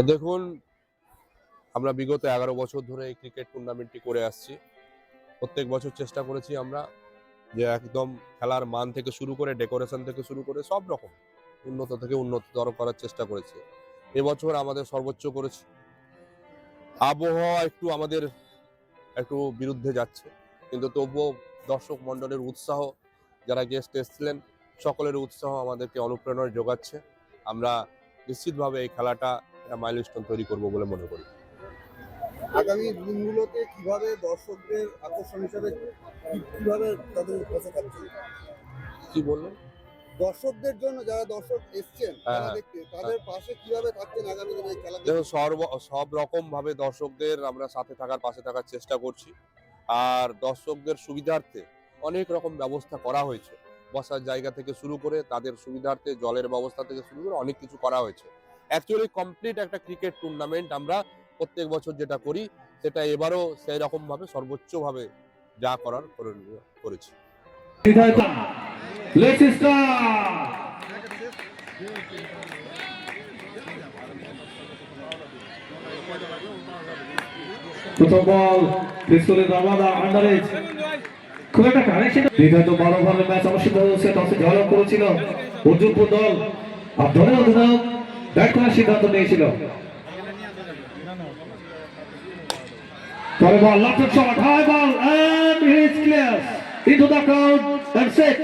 দেখুন, আমরা বিগত 11 বছর ধরে এই ক্রিকেট টুর্নামেন্টটি করে আসছি। প্রত্যেক বছর চেষ্টা করেছি আমরা যে একদম খেলার মান থেকে শুরু করে ডেকোরেশন থেকে শুরু করে সব রকম উন্নত থেকে উন্নততর করার চেষ্টা করেছি। এবছর আমাদের সর্বোচ্চ করেছি। আবহাওয়া একটু আমাদের একটু বিরুদ্ধে যাচ্ছে, কিন্তু তবুও দর্শক মণ্ডলের উৎসাহ, যারা গেস্ট এসেছিলেন সকলের উৎসাহ আমাদেরকে অনুপ্রেরণা যোগাচ্ছে। আমরা নিশ্চিতভাবে এই খেলাটা মাইলস্টোন তৈরি করব বলে মনে করি। আগামী দিনগুলোতে কিভাবে দর্শকদের আকর্ষণ হিসেবে কিভাবে তাদের কাছে থাকছে? কি বললেন? দর্শকদের জন্য যারা দর্শক এসছেন খেলা দেখতে, তাদের পাশে কিভাবে থাকছেন আগামী দিনে এই খেলা? দেখুন, সব রকম ভাবে দর্শকদের আমরা সাথে থাকার পাশে থাকার চেষ্টা করছি। আর দর্শকদের সুবিধার্থে অনেক রকম ব্যবস্থা করা হয়েছে। বসার জায়গা থেকে শুরু করে তাদের সুবিধার্থে জলের ব্যবস্থা থেকে শুরু করে অনেক কিছু করা হয়েছে। অ্যাকচুয়ালি কমপ্লিট একটা ক্রিকেট টুর্নামেন্ট আমরা প্রত্যেক বছর যেটা করি, সেটা এবারও সেই রকম ভাবে সর্বোচ্চভাবে যা করার করেছি। প্রথম বল পিস্তলের রামাদা আন্ডারেজ খুব একটা কানেকশন বিগত 12 ওভারের ম্যাচ অনুষ্ঠিত হয়েছে, টসে জয় করেছিল অর্জুনপুর দল। আর দলের অধিনায়ক ব্যাট করার সিদ্ধান্ত নিয়েছিল। পরে ball lofted shot, high ball, and he is clear into the crowd and 6